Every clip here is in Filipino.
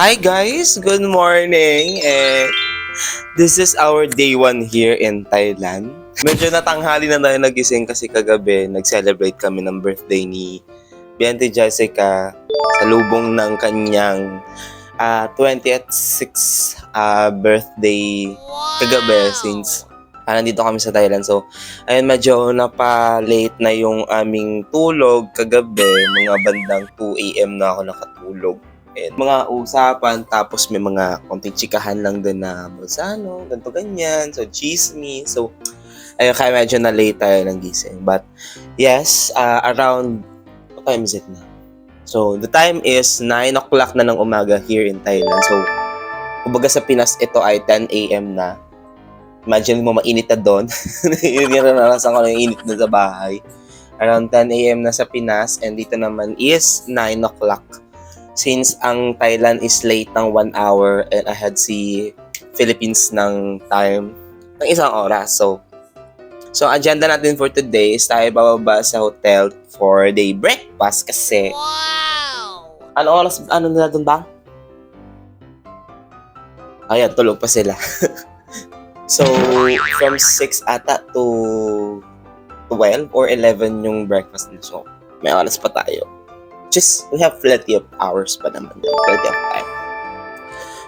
Hi guys, good morning, and this is our day 1 here in Thailand. Medyo natanghali na tayo nagising kasi kagabi nag-celebrate kami ng birthday ni Bianti Jessica sa lubong ng kanyang 26th birthday kagabi since nandito kami sa Thailand. So, ayun, medyo napa-late na yung aming tulog kagabi. Mga bandang 2 a.m. na ako nakatulog. And mga usapan, tapos may mga konting chikahan lang din na ano, ganito ganyan. So, chismis. So, ayun, kaya medyo na late tayo ng gising. But, yes, around, what time is it na? So, the time is 9 o'clock na ng umaga here in Thailand. So, kumbaga sa Pinas, ito ay 10 a.m. na. Imagine mo mainit na doon. Yun yung naranasan ko na yung init na sa bahay. Around 10 a.m. na sa Pinas, and dito naman is 9 o'clock. Since ang Thailand is late ng 1 hour and ahead si Philippines ng time ng 1 oras. So agenda natin for today is tayo bababa sa hotel for the breakfast kasi ano oras, ano na doon ba? Ayan, tulog pa sila. So, from 6 ata to 12 or 11 yung breakfast nila. So, may oras pa tayo. We have plenty of hours pa naman. Plenty of time.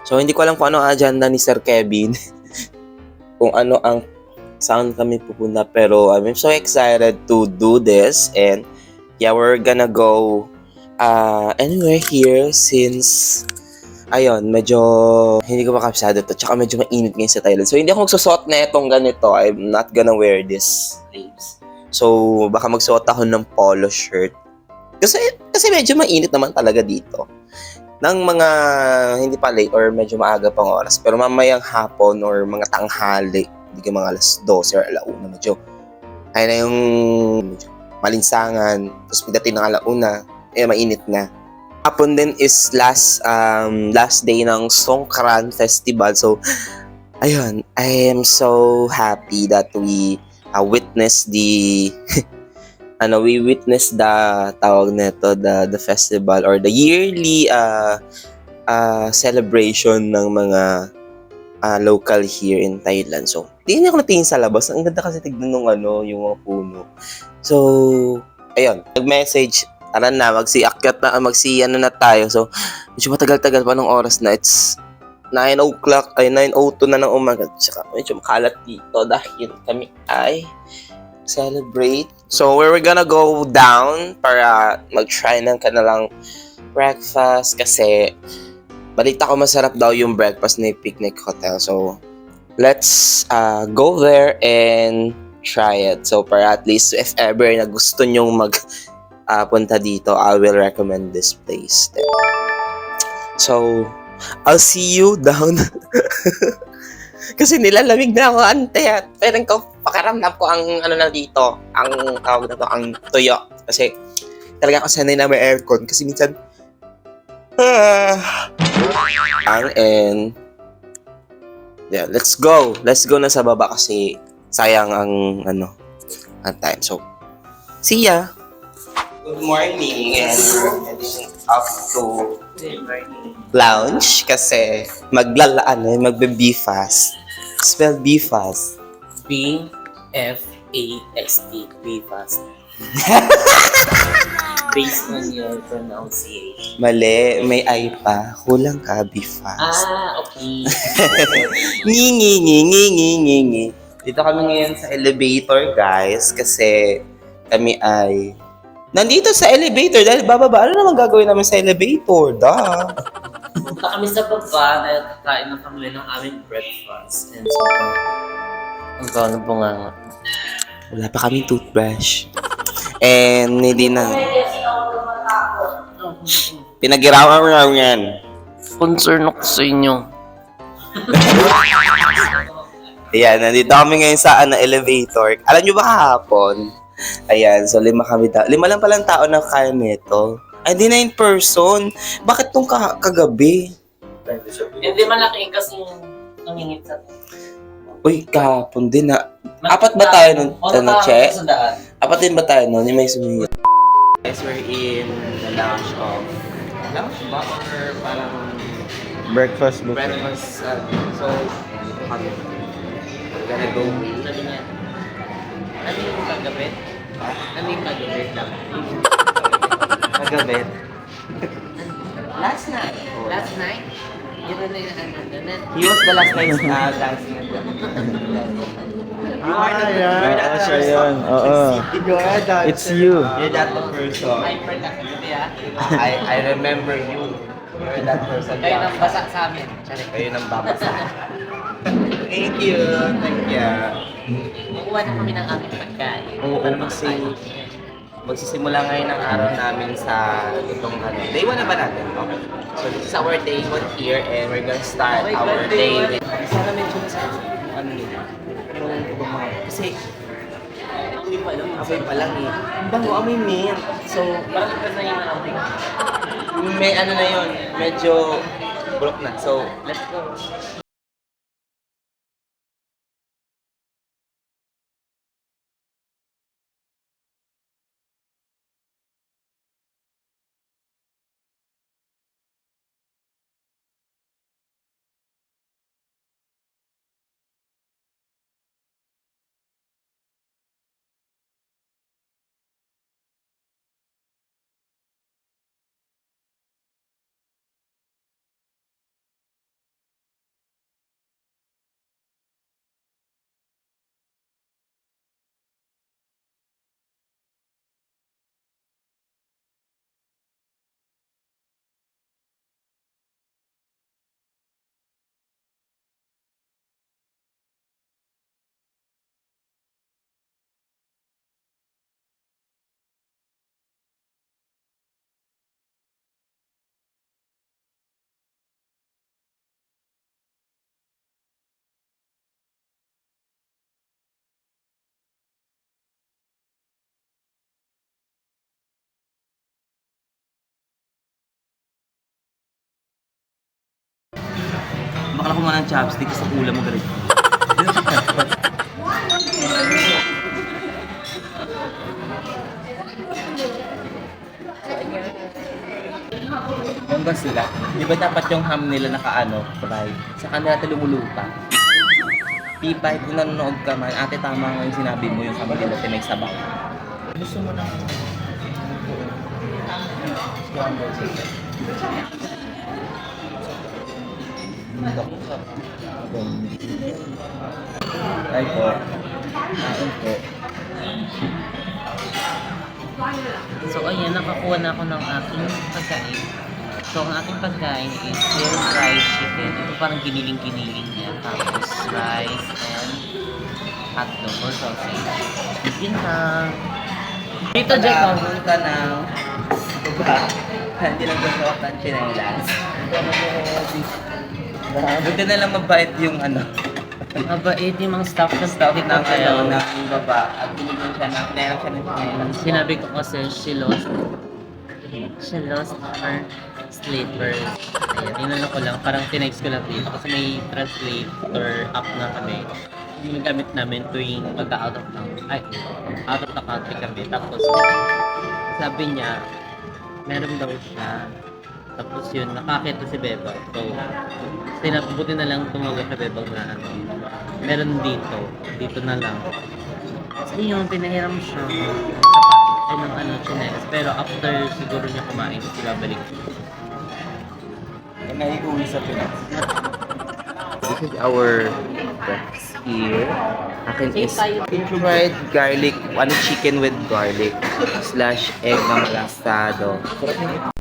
So, hindi ko alam kung ano ang agenda ni Sir Kevin. Kung ano ang saan kami pupunta. Pero, I'm so excited to do this. And, yeah, we're gonna go anywhere here since ayun, medyo hindi ko makapsado to. Tsaka medyo mainit ngayon sa Thailand. So, hindi ako magsusot na itong ganito. I'm not gonna wear this sleeves. So, baka magsuot ako ng polo shirt. Kasi medyo mainit naman talaga dito. Nang mga hindi pa late or medyo maaga pang oras. Pero mamayang hapon or mga tanghali, hindi ka mga alas 12 or alauna, medyo ayun na yung medyo malinsangan. Tapos pagdating ng alauna, mainit na. Hapon din is last day ng Songkran Festival. So, ayun, I am so happy that we witness the we witness the tawag nito, the festival or the yearly celebration ng mga local here in Thailand. So, tingin ako natingin sa labas. Ang ganda kasi tignan nung yung mga puno. So, ayun, nag-message, tara na, ano na tayo. So, medyo matagal-tagal pa ng oras na. It's 9 o'clock, 9:02 na ng umaga. Tsaka medyo makalat dito dahil kami ay celebrate. So, we're gonna go down para mag-try ng kanilang breakfast kasi balita ko masarap daw yung breakfast ni Picnic Hotel. So, let's go there and try it. So, para at least if ever na gusto nyong punta dito, I will recommend this place. So, I'll see you down. Kasi nilalamig na ako, ante. Parang pakaramdam ko ang na dito, ang tawag na to, ang tuyo. Kasi talaga ako sanay na may aircon. Kasi minsan, and yeah, let's go. Let's go na sa baba kasi sayang ang ang time. So, see ya. Good morning, and we're heading up to lounge kasi magbe-BFAST. Spell BFAST. B-F-A-S-T. BFAST. Based on your pronunciation. Mali, may I pa. Kulang ka, BFAST. Okay. Ngi. Dito kami ngayon sa elevator, guys, kasi kami ay nandito sa elevator dahil bababa. Ano naman gagawin namin sa elevator? Punta kami sa baba dahil kakain na kami ng aming breakfast. And so, ang gano'n po nga. Wala pa kaming toothbrush. And hindi na. Pinag-irawan mo lang yan. Concern ako sa inyo. Ayan, nandito kami ngayon sa elevator. Alam nyo ba kahapon? Ayan, so 5 kami daw. 5 lang palang tao na kaya nito. Ay, di 9 person. Bakit tong kagabi? Hindi malaki kasi nangingit sa Uy, kahapon din na. Apat ba tayo nun? Che? sa daan. Apat din ba tayo nun? Yung may sumingit. Guys, we're in the lounge of... Lounge ba? Or parang Breakfast buffet. breakfast. So, we're gonna go. Sabi niya, ano yung kagabi? Ano yung kagabi lang? Kagabi. Last night. Last night? Yun na yung ano. He was the last night dancing. You are the you're that siya person. yun. Oo. You are that. It's you. You're that the person. Ay, per kagabi ah. I remember you. You're that person. Kayo nang basa sa amin. Sorry. Kayo nang babasa. Thank you. Thank you. Kukuha na kami ng aming pagkain. Oo, kasi magsisimula ngayon ang araw namin sa itong day 1 na ba natin? Okay. So this is our day 1 here and we're gonna start Oh my our God, day day with... Sana mention sa kung ano nila. Yung ibang mga... Kasi amoy pa lang eh. Ang bango, amoy mint. So, Parang ito na yung amoy. may ano na yun, medyo bulok na. So, Let's go. bakla ko muna ng chopstick sa ulam mo galit. Bongga sila. Di ba dapat yung ham nila nakaano, fry? Sa kanila ito lumulupa. P5, kung nanonood ka man, ate tama nga yung sinabi mo yung ham nila may sabaw. Gusto mo na scrambled chicken. Ay po. Kain po. So ayan, nakakuha na ako ng aking pagkain. So ang aking pagkain is air fried chicken. Ito parang giniling-giniling niya. Tapos rice and hotdog or sausage. Yun na. Dito, Jacob. Punta ng hindi lang gusto ng chinelas. Buti na lang mabait yung ano. Mabait yung mga staff ng Staff Dito, ng kaya ng baba at binigyan siya ng pinayang siya ng chinelas. sinabi ko kasi she lost her slippers. Ayan, inano ko lang, parang tinext ko lang dito kasi may translator app na kami. Yung gamit namin tuwing mag-out of town. Ay, out of the country kami. Tapos, sabi niya, meron daw siya. Tapos yun, nakakita si Bebang. So, sinabuti na lang tumawag sa Bebang na ano, meron dito. Dito na lang. Kasi yung pinahiram siya ay ng ano, chinelas. Pero after siguro niya kumain, sila balik. Yung naiuwi sa Pinas. This is our breakfast here. Akin is fried garlic, chicken with garlic / egg na malastado. Sarap yun.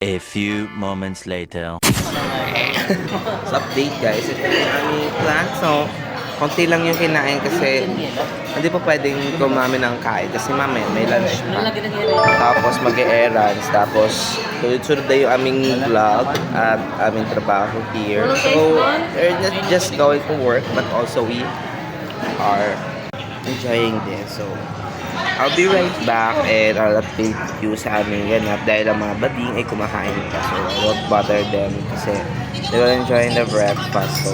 A few moments later. So update guys, ito yung aming plan. So, konti lang yung kinain kasi hindi pa pwedeng kumami ng kain kasi mamaya may lunch pa. Tapos mag-e-errands, tapos sunod-sunod na yung aming vlog at aming trabaho here. So, we're not just going to work but also we are enjoying this. So, I'll be right back and I'll update you sa aming ganap dahil ang mga bading ay kumakain pa. So, I won't bother them kasi they will enjoy the breakfast. So,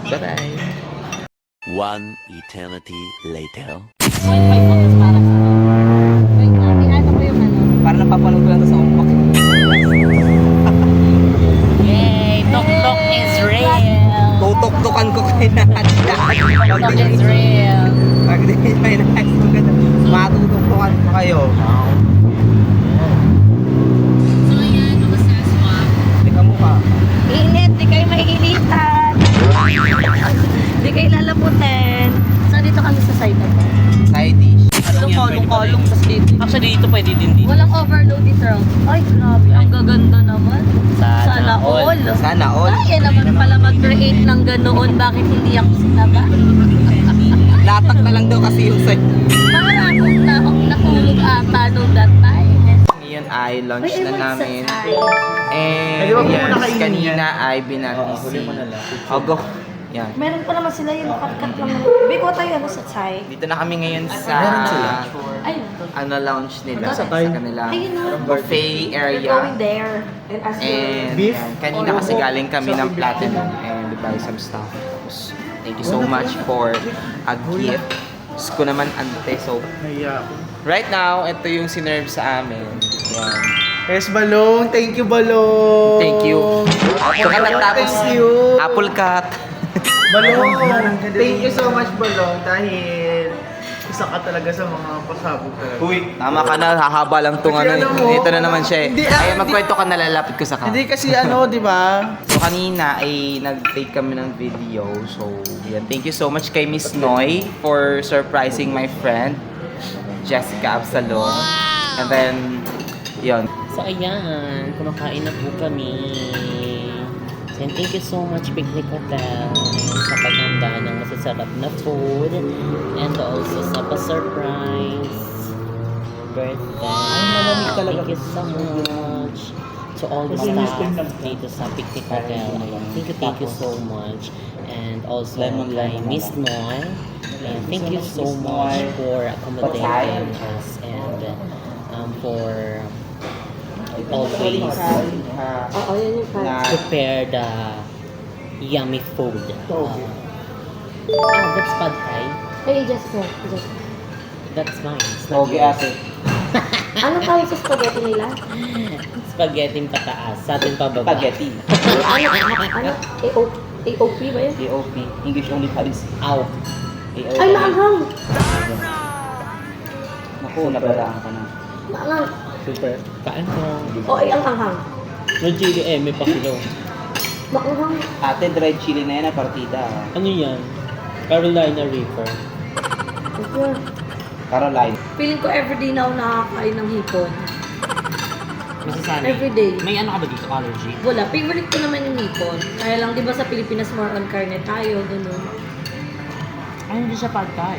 bye-bye! One eternity later. Para napapanood ko lang ito sa umpok. Yay! Tok-tok is real! Tutok-tukan ko kayo na Tok-tok is real! Pag di may next maganda, matutok-tukan ko kayo. So ayan, kamusta swap? Teka mo ka. Init, di kayo mainitan. Di kayo lalaputin. So dito kami sa side na to. Side dish. Ito kolong-kolong sa dito. Actually, dito pwede din dito. Walang overload dito. Ay, grabe. Ang gaganda naman. Sana all. Sana all. Kaya naman pala mag-create ng ganoon. Bakit hindi ako sinaba? Latak na lang daw kasi yung side. Para akong nahulog ata nung that time. Ngayon ay lunch Uy, na ewan namin. sa side. And yes, kanina ay binatisi. O go. Yan. Meron pa naman sila yung cut-cut lang. Bigo tayo ano sa side. Dito na kami ngayon sa Ayun. lounge nila. Sa kanila Ayun na. buffet We're area. going there. And as And yan, kanina kasi galing kami ng Platinum and we buy some stuff. Tapos, thank you so much for a gift. Gusto ko naman ante. So, right now, ito yung sinerve sa amin. Yan. Yes, Balong. Thank you, Balong. Thank you. Ito ka tapos Thank you. apple cut. Balong. Thank you so much, Balong. Dahil isa ka talaga sa mga pasabog talaga. Tama ka na, hahaba lang tong Kasi ano. ano mo, Ito na naman siya eh. hindi, Ay, hindi. magkwento ka na, lalapit ko sa Hindi kasi ano, di ba? So kanina ay nag-take kami ng video. So yan, thank you so much kay Miss Noy for surprising my friend Jessica Absalon. And then yun. So ayan, kumakain na po kami. And thank you so much Picnic Hotel sa paghanda ng masasarap na food and also sa pa-surprise birthday. Thank you so much to all the staff dito sa Picnic Hotel. Ayan, thank you so much. And also kay Miss Noy. And thank you so much for accommodating us and for always Oo, yun yung part. prepare the yummy food. That's pad thai. Hey, just go. That's mine. It's not Okay, yours. ate. Ano tawag sa spaghetti nila? Spaghetti pataas. Sa atin pababa. Spaghetti. Ano? AOP ba yun? AOP. English only policy. Ow. AOP. Ay, maanghang! Naku, nabaraan ka na. Maanghang. Super. Kain ko. O, ay, ang anghang. No chili may pa kilo. Maanghang. Ate, dried chili na yan na partida. Ano yan? Carolina Reaper. Okay. Caroline. Feeling ko everyday na ako nakakain ng hipon. Masasali. Everyday. May ano ka ba dito? Allergy? Wala. Favorite ko naman yung hipon. Kaya lang, di ba sa Pilipinas more on karne tayo, gano'n. Ay, hindi siya pad thai.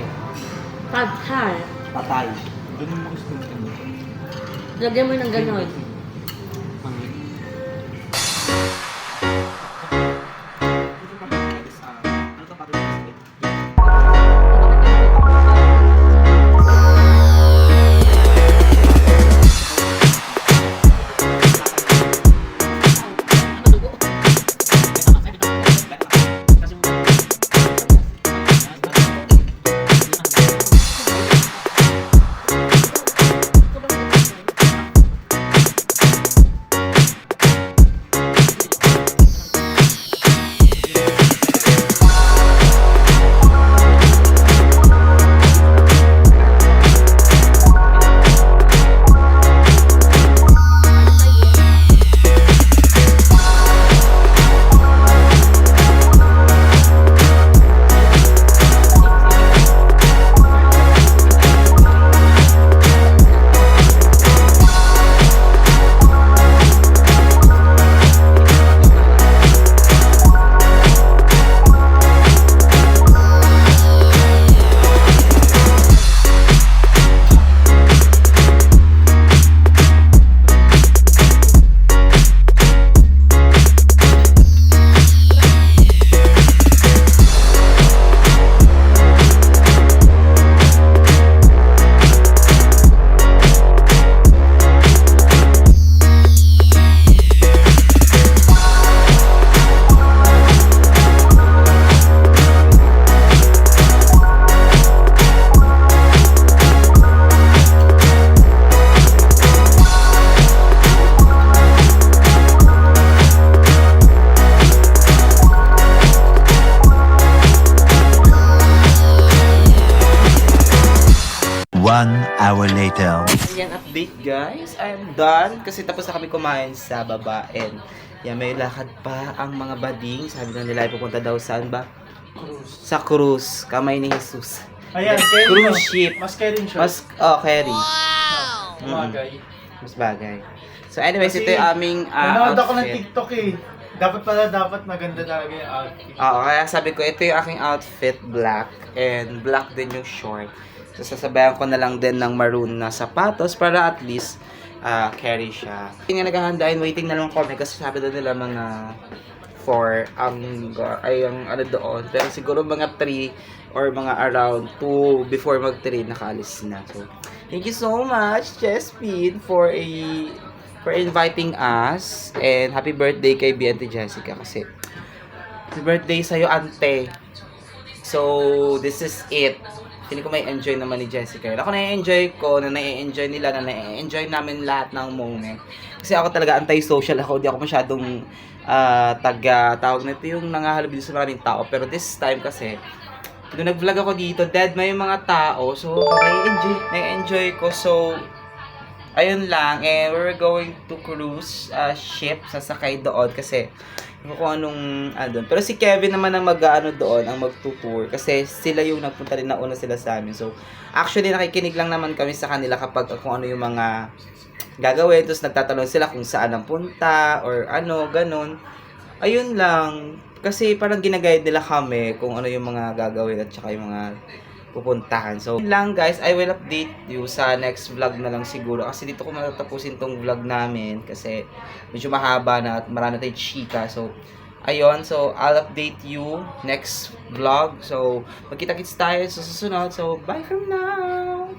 Pad thai. Patay. Lagyan mo ng gano'n. 1 hour later. Ayan, update guys. I'm done kasi tapos na kami kumain sa baba and yan, may lakad pa ang mga bading. Sabi na nila ay pupunta daw saan ba? Sa cruise. Kamay ni Jesus. Ayan, Cruise ship. Mas carry siya. Carry. Bagay. Mas bagay. So anyways, Kasi, ito yung aming Nanonood ako ng outfit. TikTok eh. Dapat maganda talaga yung outfit. Oo, kaya sabi ko, ito yung aking outfit, black. And black din yung short. So, sasabayan ko na lang din ng maroon na sapatos para at least carry siya. Hindi nga naghahandain, waiting na lang kami kasi sabi doon nila mga 4 ang ano doon. Pero siguro mga 3 or mga around 2 before mag 3 nakaalis na. So, thank you so much, Chespin, for inviting us. And happy birthday kay Bianti Jessica kasi happy birthday sa'yo, ante. So, this is it. Feeling ko may enjoy naman ni Jessica. Ako na-enjoy ko, na na-enjoy nila, na na-enjoy namin lahat ng moment. Kasi ako talaga anti-social ako. Di ako masyadong tawag na ito yung nangahalubilo sa maraming tao. Pero this time kasi, nung nag-vlog ako dito, dead may mga tao. So, na-enjoy ko. So, ayun lang. And we're going to cruise ship. Sasakay doon kasi kung anong doon. Pero si Kevin naman ang doon, ang magtutour. Kasi sila yung nagpunta rin, nauna sila sa amin. So, actually, nakikinig lang naman kami sa kanila kapag kung ano yung mga gagawin. Tapos nagtatanong sila kung saan ang punta or ano, ganun. Ayun lang. Kasi parang ginaguide nila kami kung ano yung mga gagawin at saka yung mga pupuntahan. So, yun lang guys, I will update you sa next vlog na lang siguro. Kasi dito ko matatapusin tong vlog namin kasi medyo mahaba na at marami tayong chika. So, ayun. So, I'll update you next vlog. So, magkita-kits tayo sa susunod. So, bye from now!